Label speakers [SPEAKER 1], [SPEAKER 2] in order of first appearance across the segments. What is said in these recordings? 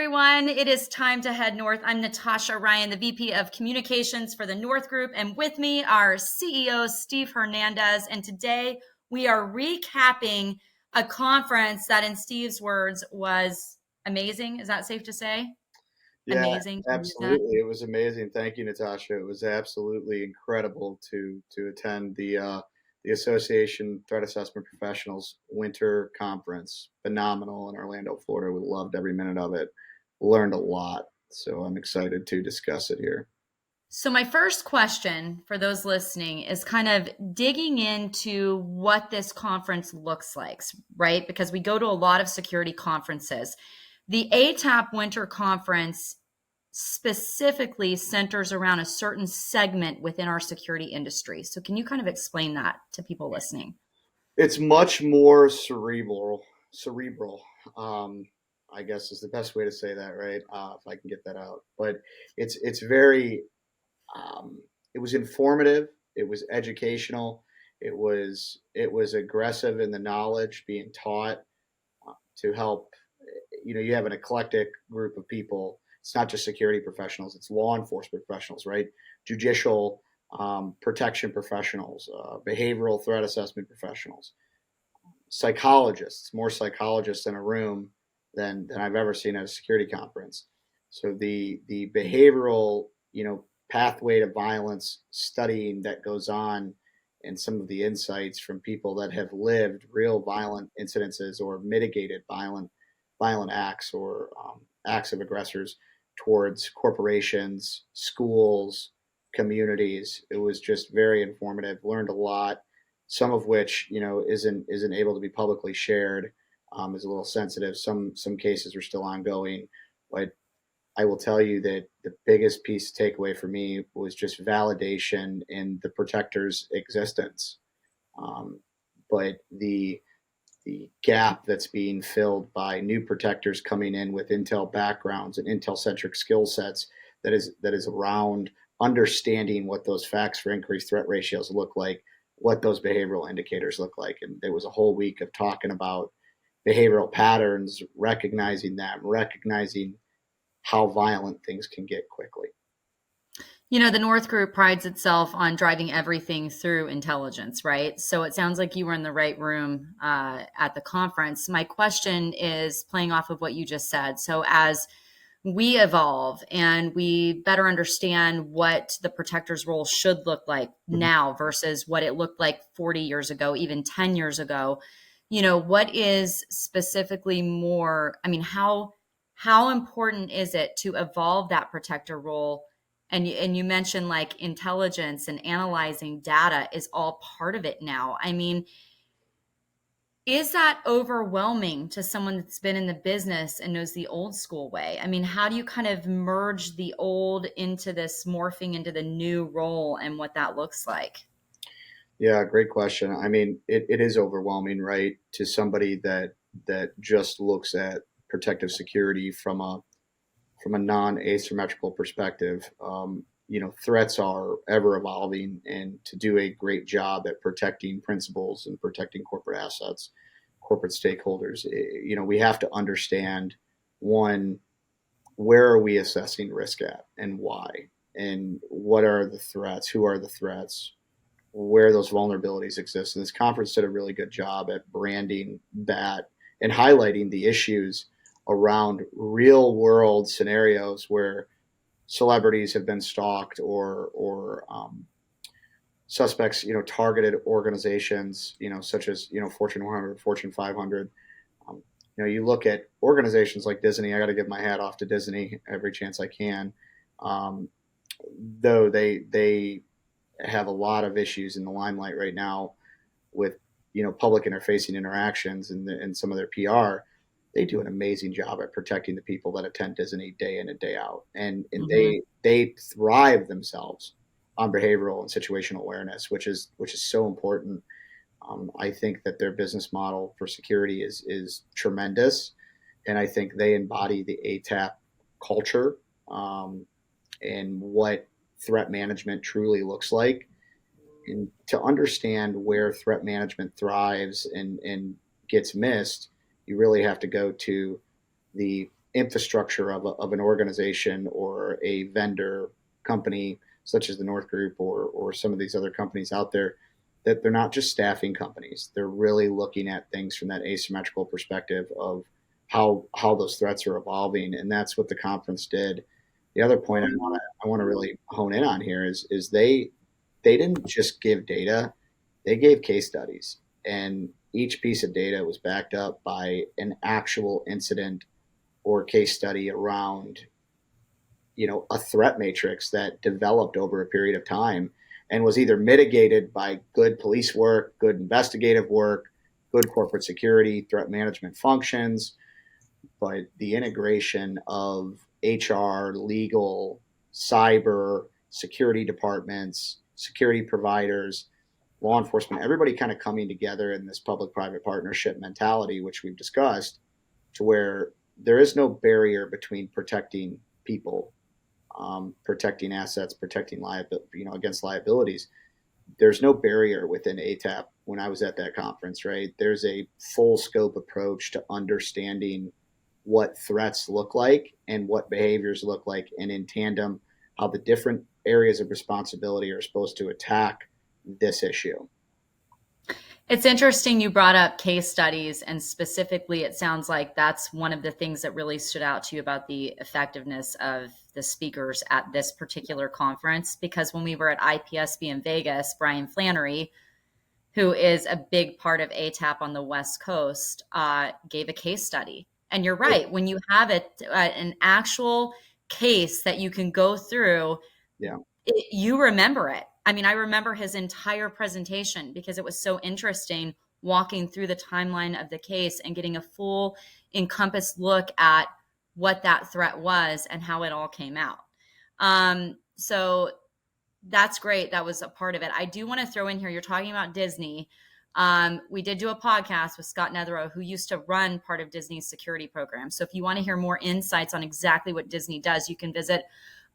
[SPEAKER 1] everyone. It is time to head north. I'm Natasha Ryan, the VP of Communications for the North Group, and with me, our CEO Steve Hernandez. And today we are recapping a conference that, in Steve's words, was amazing. Is that safe to say?
[SPEAKER 2] Yeah,
[SPEAKER 1] Amazing. Can you use that?
[SPEAKER 2] absolutely. It was amazing. Thank you, Natasha. It was absolutely incredible to attend the Association Threat Assessment Professionals Winter Conference. Phenomenal in Orlando, Florida. We loved every minute of it. Learned a lot. So I'm excited to discuss it here.
[SPEAKER 1] So, my first question for those listening is kind of digging into what this conference looks like, right? Because we go to a lot of security conferences. The ATAP Winter Conference specifically centers around a certain segment within our security industry. So, can you kind of explain that to people listening?
[SPEAKER 2] It's much more cerebral. Um, I guess is the best way to say that, right? If I can get that out. But it's very it was informative. It was educational. It was aggressive in the knowledge being taught to help. You have an eclectic group of people. It's not just security professionals. It's law enforcement professionals, right? Judicial protection professionals, behavioral threat assessment professionals, psychologists. More psychologists in a room than I've ever seen at a security conference. So the behavioral pathway to violence studying that goes on and some of the insights from people that have lived real violent incidences or mitigated violent acts or acts of aggressors towards corporations, schools, communities. It was just very informative. Learned a lot. Some of which isn't able to be publicly shared. Is a little sensitive. Some cases are still ongoing, but I will tell you that the biggest piece takeaway for me was just validation in the protector's existence. Um, but the gap that's being filled by new protectors coming in with Intel backgrounds and Intel centric skill sets that is around understanding what those facts for increased threat ratios look like, what those behavioral indicators look like. And there was a whole week of talking about behavioral patterns, recognizing them, recognizing how violent things can get quickly.
[SPEAKER 1] The North Group prides itself on driving everything through intelligence, right? So it sounds like you were in the right room at the conference. My question is playing off of what you just said. So as we evolve and we better understand what the protector's role should look like
[SPEAKER 2] Mhm.
[SPEAKER 1] now versus what it looked like 40 years ago, even 10 years ago, what is specifically more, I mean, how important is it to evolve that protector role? And you mentioned like intelligence and analyzing data is all part of it now. I mean, is that overwhelming to someone that's been in the business and knows the old school way? I mean, how do you kind of merge the old into this morphing into the new role and what that looks like?
[SPEAKER 2] Yeah, great question. I mean, it is overwhelming, right, to somebody that just looks at protective security from a non-asymmetrical perspective. Threats are ever evolving, and to do a great job at protecting principles and protecting corporate assets, corporate stakeholders, we have to understand one, where are we assessing risk at and why, and what are the threats, who are the threats, where those vulnerabilities exist. And this conference did a really good job at branding that and highlighting the issues around real world scenarios where celebrities have been stalked or suspects, targeted organizations, such as, Fortune 100, Fortune 500. Um, you look at organizations like Disney. I got to give my hat off to Disney every chance I can. Um, though they have a lot of issues in the limelight right now with public interfacing interactions and some of their PR. They do an amazing job at protecting the people that attend Disney day in and day out, and
[SPEAKER 1] Hmm.
[SPEAKER 2] they thrive themselves on behavioral and situational awareness, which is so important. I think that their business model for security is tremendous, and I think they embody the ATAP culture um, and what threat management truly looks like. And to understand where threat management thrives and gets missed, you really have to go to the infrastructure of an organization or a vendor company such as the North Group or some of these other companies out there, that they're not just staffing companies. They're really looking at things from that asymmetrical perspective of how those threats are evolving, and that's what the conference did. The other point I want to really hone in on here is they didn't just give data, they gave case studies, and each piece of data was backed up by an actual incident or case study around a threat matrix that developed over a period of time and was either mitigated by good police work, good investigative work, good corporate security, threat management functions, but the integration of HR, legal, cyber, security departments, security providers, law enforcement, everybody kind of coming together in this public private partnership mentality, which we've discussed, to where there is no barrier between protecting people, protecting assets, protecting against liabilities. There's no barrier within ATAP when I was at that conference, right? There's a full scope approach to understanding what threats look like and what behaviors look like, and in tandem, how the different areas of responsibility are supposed to attack this issue.
[SPEAKER 1] It's interesting you brought up case studies, and specifically, it sounds like that's one of the things that really stood out to you about the effectiveness of the speakers at this particular conference. Because when we were at IPSB in Vegas, Brian Flannery, who is a big part of ATAP on the West Coast, gave a case study. And you're right, when you have an actual case that you can go through,
[SPEAKER 2] Yeah.
[SPEAKER 1] you remember it. I mean, I remember his entire presentation because it was so interesting walking through the timeline of the case and getting a full encompassed look at what that threat was and how it all came out. So that's great. That was a part of it. I do want to throw in here, you're talking about Disney. We did do a podcast with Scott Netherow, who used to run part of Disney's security program. So if you want to hear more insights on exactly what Disney does, you can visit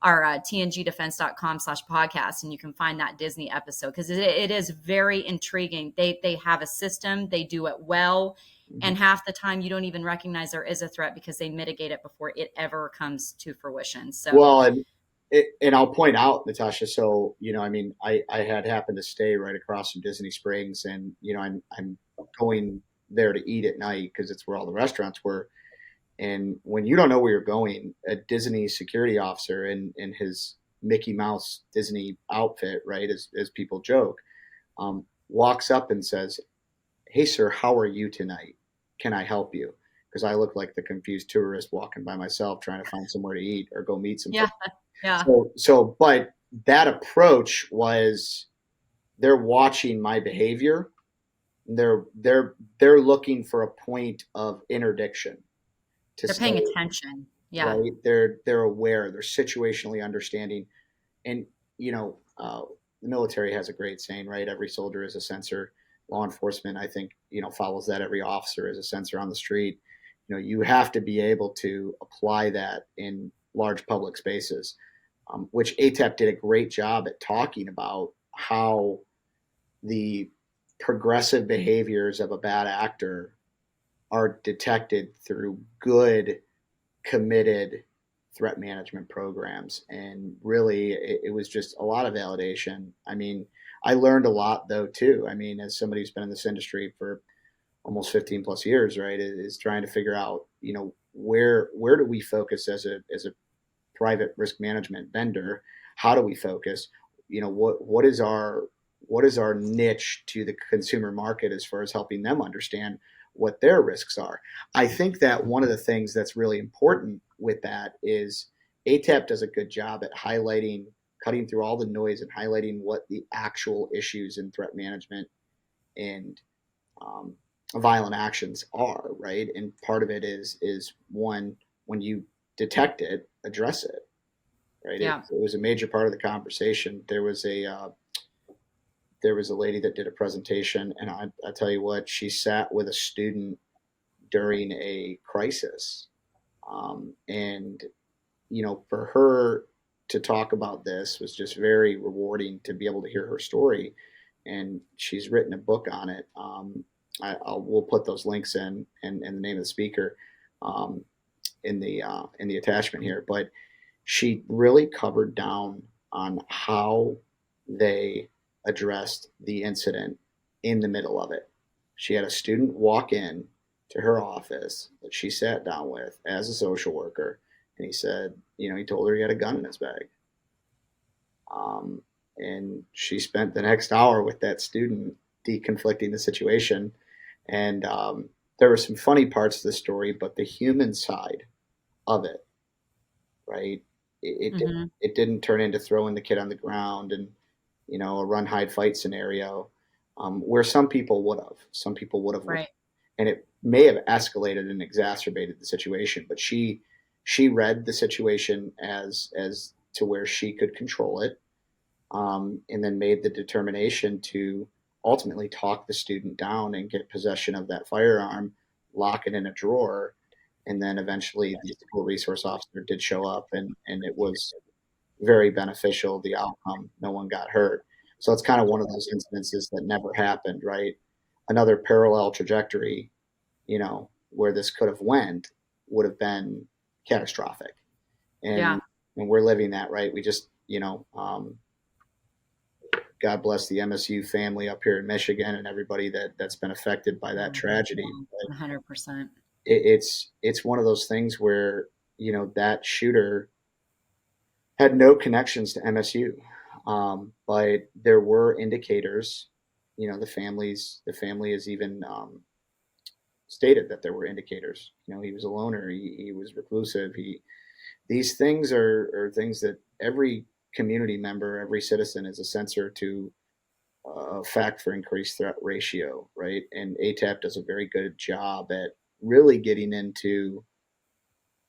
[SPEAKER 1] our tngdefense.com/podcast, and you can find that Disney episode, because it is very intriguing. They have a system, they do it well, and half the time you don't even recognize there is a threat because they mitigate it before it ever comes to fruition. So
[SPEAKER 2] well, and I'll point out, Natasha. So I mean, I had happened to stay right across from Disney Springs, and I'm going there to eat at night because it's where all the restaurants were. And when you don't know where you're going, a Disney security officer in his Mickey Mouse Disney outfit, right, as people joke, walks up and says, "Hey, sir, how are you tonight? Can I help you?" Because I look like the confused tourist walking by myself trying to find somewhere to eat or go meet some
[SPEAKER 1] yeah,
[SPEAKER 2] folks.
[SPEAKER 1] yeah,
[SPEAKER 2] But that approach was, they're watching my behavior. They're looking for a point of interdiction to
[SPEAKER 1] they're
[SPEAKER 2] say,
[SPEAKER 1] paying attention. Yeah,
[SPEAKER 2] right? They're aware. They're situationally understanding, and the military has a great saying, right? Every soldier is a sensor. Law enforcement, I think, follows that. Every officer is a sensor on the street. You have to be able to apply that in large public spaces, which ATAP did a great job at talking about how the progressive behaviors of a bad actor are detected through good, committed threat management programs. And really, it was just a lot of validation. I mean, I learned a lot though too. I mean, as somebody who's been in this industry for almost 15 plus years, right, is trying to figure out, where do we focus as a private risk management vendor? How do we focus? What is our niche to the consumer market as far as helping them understand what their risks are? I think that one of the things that's really important with that is ATAP does a good job at highlighting, cutting through all the noise and highlighting what the actual issues in threat management and violent actions are, right? And part of it is one, when you detect it, address it, right? It
[SPEAKER 1] yeah.
[SPEAKER 2] was a major part of the conversation. There was a lady that did a presentation, and I tell you what, she sat with a student during a crisis, and for her to talk about this was just very rewarding to be able to hear her story, and she's written a book on it. We'll put those links in and the name of the speaker. in the attachment here, but she really covered down on how they addressed the incident in the middle of it. She had a student walk in to her office that she sat down with as a social worker, and he said, he told her he had a gun in his bag. Um, and she spent the next hour with that student deconflicting the situation. And there were some funny parts of the story, but the human side of it, right?
[SPEAKER 1] Hmm.
[SPEAKER 2] It didn't turn into throwing the kid on the ground and a run hide fight scenario, where some people would have. Some people would have,
[SPEAKER 1] Right.
[SPEAKER 2] and it may have escalated and exacerbated the situation. But she read the situation as to where she could control it, and then made the determination to ultimately talk the student down and get possession of that firearm, lock it in a drawer, and then eventually the school resource officer did show up, and it was very beneficial, the outcome. No one got hurt. So it's kind of one of those incidences that never happened, right? Another parallel trajectory, where this could have went would have been catastrophic.
[SPEAKER 1] Yeah.
[SPEAKER 2] And we're living that, right? We just, God bless the MSU family up here in Michigan and everybody that's been affected by that tragedy. But
[SPEAKER 1] 100%.
[SPEAKER 2] it's one of those things where that shooter had no connections to MSU, but there were indicators. The family has even stated that there were indicators. He was a loner. He was reclusive. These things are things that every community member, every citizen is a sensor to fact for increased threat ratio, right? And ATAP does a very good job at really getting into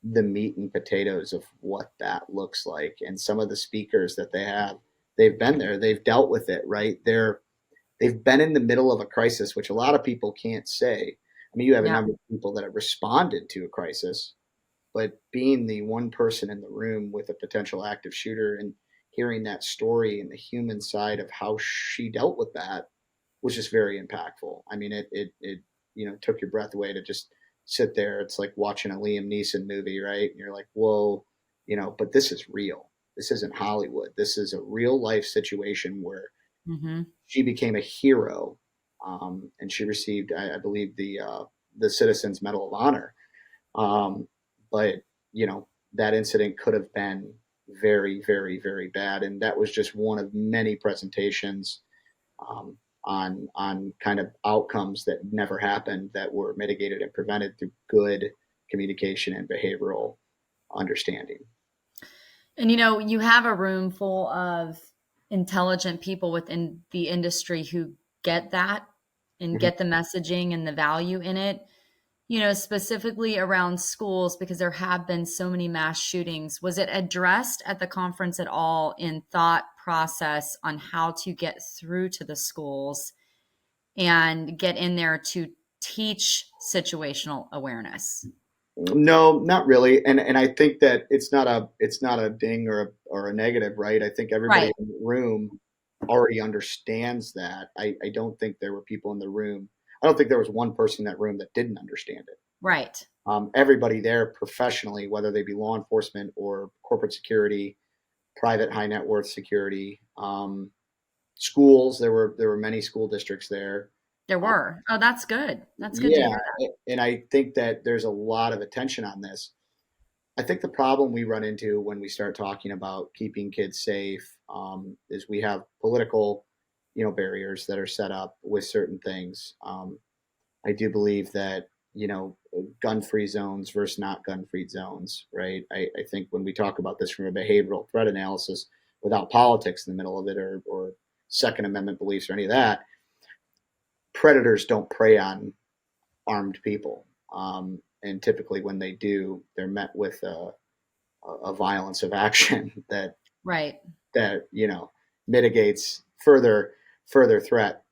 [SPEAKER 2] the meat and potatoes of what that looks like. And some of the speakers that they have, they've been there, they've dealt with it, right? They've been in the middle of a crisis, which a lot of people can't say. I mean, you have a
[SPEAKER 1] Yeah.
[SPEAKER 2] number of people that have responded to a crisis, but being the one person in the room with a potential active shooter and hearing that story and the human side of how she dealt with that was just very impactful. I mean, it took your breath away to just sit there. It's like watching a Liam Neeson movie, right? And you're like, whoa, but this is real. This isn't Hollywood. This is a real life situation where
[SPEAKER 1] Hmm.
[SPEAKER 2] she became a hero, and she received, I believe, the Citizens Medal of Honor. Um, but that incident could have been very, very, very bad, and that was just one of many presentations, on kind of outcomes that never happened that were mitigated and prevented through good communication and behavioral understanding.
[SPEAKER 1] And you have a room full of intelligent people within the industry who get that and
[SPEAKER 2] Mhm.
[SPEAKER 1] get the messaging and the value in it. Specifically around schools, because there have been so many mass shootings. Was it addressed at the conference at all in thought process on how to get through to the schools and get in there to teach situational awareness?
[SPEAKER 2] No, not really. And I think that it's not a ding or a negative, right? I think everybody
[SPEAKER 1] Right,
[SPEAKER 2] in the room already understands that. I don't think there were people in the room. I don't think there was one person in that room that didn't understand it.
[SPEAKER 1] right.
[SPEAKER 2] Everybody there professionally, whether they be law enforcement or corporate security, private high net worth security, schools. There were many school districts there.
[SPEAKER 1] There
[SPEAKER 2] Uh,
[SPEAKER 1] were. Oh, that's good. That's good to
[SPEAKER 2] yeah,
[SPEAKER 1] hear that.
[SPEAKER 2] and I think that there's a lot of attention on this. I think the problem we run into when we start talking about keeping kids safe, is we have political, barriers that are set up with certain things. I do believe that gun-free zones versus not gun-free zones, right? I think when we talk about this from a behavioral threat analysis, without politics in the middle of it, or Second Amendment beliefs or any of that, predators don't prey on armed people, and typically when they do, they're met with a violence of action
[SPEAKER 1] Right.
[SPEAKER 2] that mitigates further threat,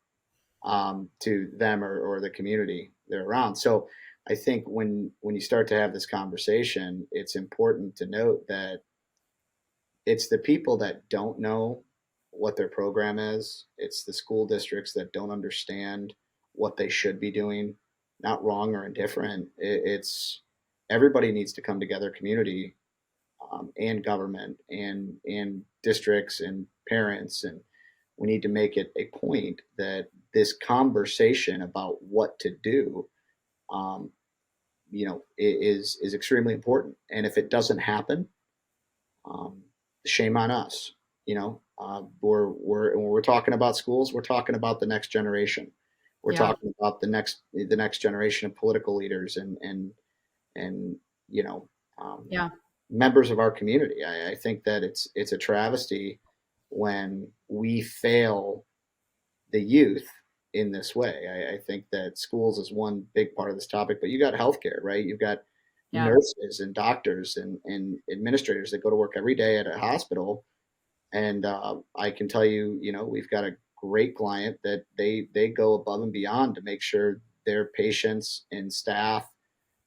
[SPEAKER 2] to them, or the community they're around. So I think when you start to have this conversation, it's important to note that it's the people that don't know what their program is. It's the school districts that don't understand what they should be doing. Not wrong or indifferent. It's everybody needs to come together, community and government and districts and parents, and we need to make it a point that this conversation about what to do, um, is extremely important. And if it doesn't happen, um, shame on us. When we're talking about schools, we're talking about the next generation. We're
[SPEAKER 1] Yeah.
[SPEAKER 2] talking about the next generation of political leaders and you know um,
[SPEAKER 1] Yeah.
[SPEAKER 2] members of our community. I think that it's a travesty when we fail the youth in this way. I think that schools is one big part of this topic, but you got healthcare, right? You've got
[SPEAKER 1] Yeah.
[SPEAKER 2] nurses and doctors and administrators that go to work every day at a hospital. And I can tell you, we've got a great client that they go above and beyond to make sure their patients and staff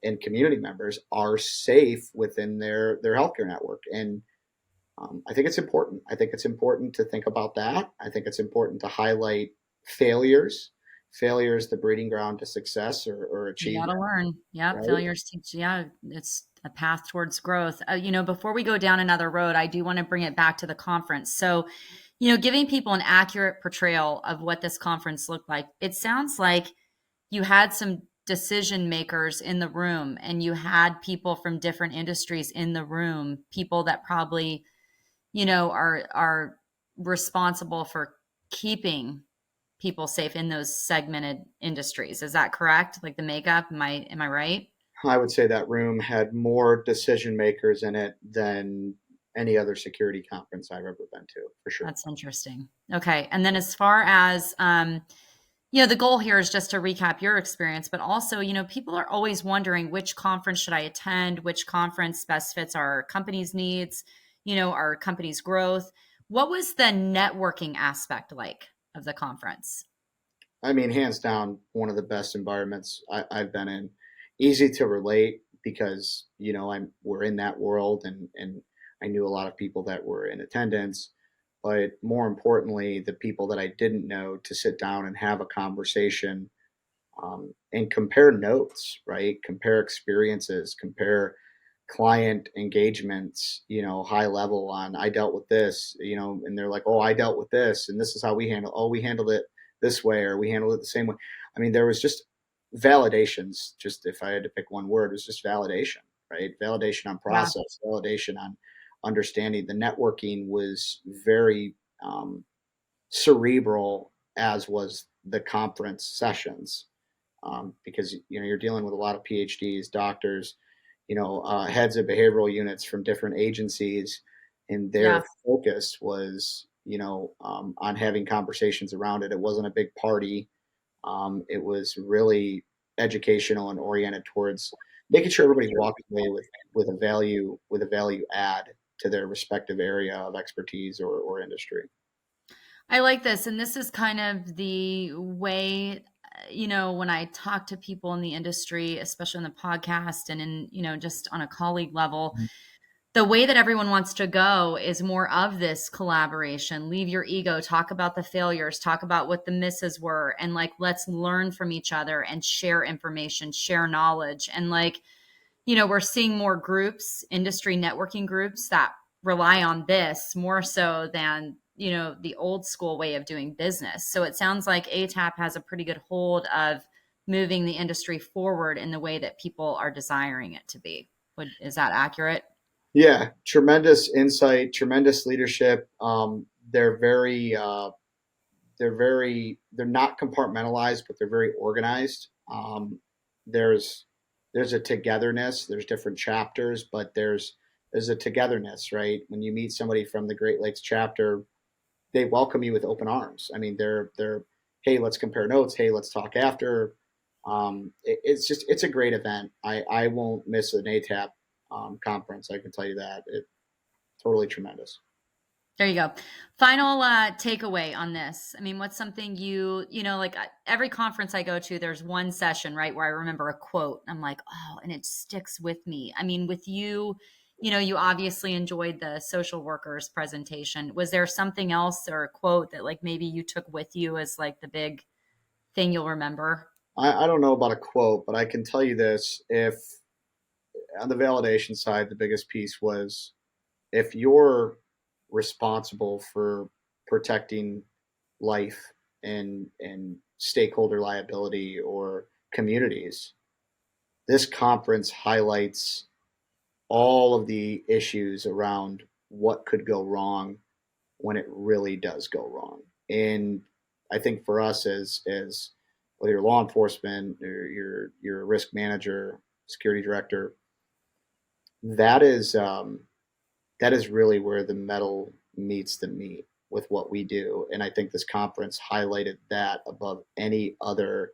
[SPEAKER 2] and community members are safe within their healthcare network. And I think it's important. I think it's important to think about that. I think it's important to highlight failures. Failure is the breeding ground to success or
[SPEAKER 1] You got
[SPEAKER 2] achievement,
[SPEAKER 1] to learn. Yeah.
[SPEAKER 2] right?
[SPEAKER 1] Failures teach. Yeah. It's a path towards growth. Before we go down another road, I do want to bring it back to the conference. So, giving people an accurate portrayal of what this conference looked like, it sounds like you had some decision makers in the room and you had people from different industries in the room, people that probably, are responsible for keeping people safe in those segmented industries. Is that correct? Like the makeup? Am I right?
[SPEAKER 2] I would say that room had more decision makers in it than any other security conference I've ever been to, for sure.
[SPEAKER 1] That's interesting. Okay. And then as far as the goal here is just to recap your experience, but also, people are always wondering which conference should I attend, which conference best fits our company's needs, our company's growth. What was the networking aspect like of the conference?
[SPEAKER 2] I mean, hands down, one of the best environments I've been in. Easy to relate because we're in that world, and I knew a lot of people that were in attendance. But more importantly, the people that I didn't know, to sit down and have a conversation, and compare notes, right? Compare experiences, compare client engagements, high level on I dealt with this, and they're like, oh, I dealt with this, and this is how we handle. Oh, we handled it this way, or we handled it the same way. I mean, there was just validations. Just if I had to pick one word, it was just validation, right? Validation on
[SPEAKER 1] Yeah.
[SPEAKER 2] process, validation on understanding. The networking was very cerebral, as was the conference sessions, because you're dealing with a lot of PhDs, doctors, heads of behavioral units from different agencies, and their
[SPEAKER 1] Yeah.
[SPEAKER 2] focus was on having conversations around it. It wasn't a big party. It was really educational and oriented towards making sure everybody's walking away with a value add to their respective area of expertise or industry.
[SPEAKER 1] I like this. And this is kind of the way, when I talk to people in the industry, especially on the podcast and in, just on a colleague level, the way that everyone wants to go is more of this collaboration. Leave your ego, talk about the failures, talk about what the misses were, and like, let's learn from each other and share information, share knowledge. And like, we're seeing more groups, industry networking groups that rely on this more so than, the old school way of doing business. So it sounds like ATAP has a pretty good hold of moving the industry forward in the way that people are desiring it to be. Is that accurate?
[SPEAKER 2] Yeah, tremendous insight, tremendous leadership. They're very they're not compartmentalized, but they're very organized. There's there's a togetherness. There's different chapters, but there's a togetherness, right? When you meet somebody from the Great Lakes chapter, they welcome you with open arms. I mean, they're hey, let's compare notes. Hey, let's talk after. It's a great event. I won't miss an ATAP conference. I can tell you that. Totally tremendous.
[SPEAKER 1] There you go. Final takeaway on this. I mean, what's something like every conference I go to, there's one session, right, where I remember a quote. I'm like, oh, and it sticks with me. I mean, with you, you obviously enjoyed the social workers presentation. Was there something else or a quote that like maybe you took with you as like the big thing you'll remember?
[SPEAKER 2] I don't know about a quote, but I can tell you this: if on the validation side, the biggest piece was if you're responsible for protecting life and stakeholder liability or communities, this conference highlights all of the issues around what could go wrong when it really does go wrong. And I think for us as whether you're law enforcement or you're a risk manager, security director, that is that is really where the metal meets the meat with what we do. And I think this conference highlighted that above any other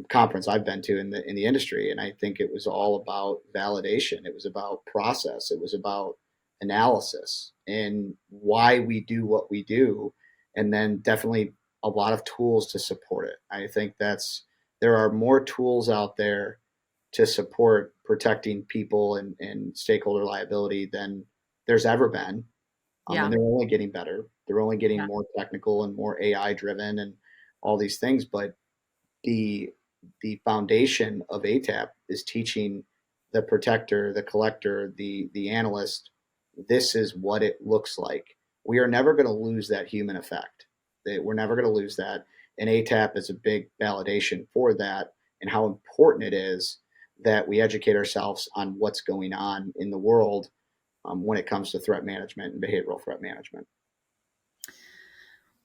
[SPEAKER 2] conference I've been to in the industry. And I think it was all about validation. It was about process. It was about analysis and why we do what we do, and then definitely a lot of tools to support it. I think there are more tools out there to support protecting people and stakeholder liability than there's ever been. And
[SPEAKER 1] Yeah.
[SPEAKER 2] they're only getting better. They're only getting
[SPEAKER 1] Yeah.
[SPEAKER 2] more technical and more AI driven and all these things. But the the foundation of ATAP is teaching the protector, the collector, the analyst. This is what it looks like. We are never going to lose that human effect. We're never going to lose that. And ATAP is a big validation for that and how important it is that we educate ourselves on what's going on in the world when it comes to threat management and behavioral threat management.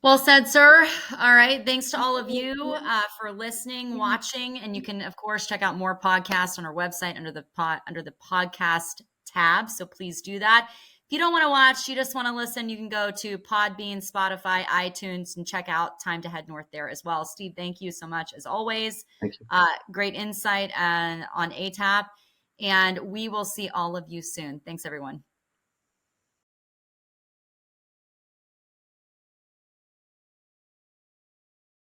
[SPEAKER 1] Well said, sir. All right. Thanks to all of you for listening, watching, and you can, of course, check out more podcasts on our website under the podcast tab. So please do that. If you don't want to watch, you just want to listen, you can go to Podbean, Spotify, iTunes, and check out Time to Head North there as well. Steve, thank you so much as always.
[SPEAKER 2] Thank you.
[SPEAKER 1] Great insight on ATAP, and we will see all of you soon. Thanks, everyone.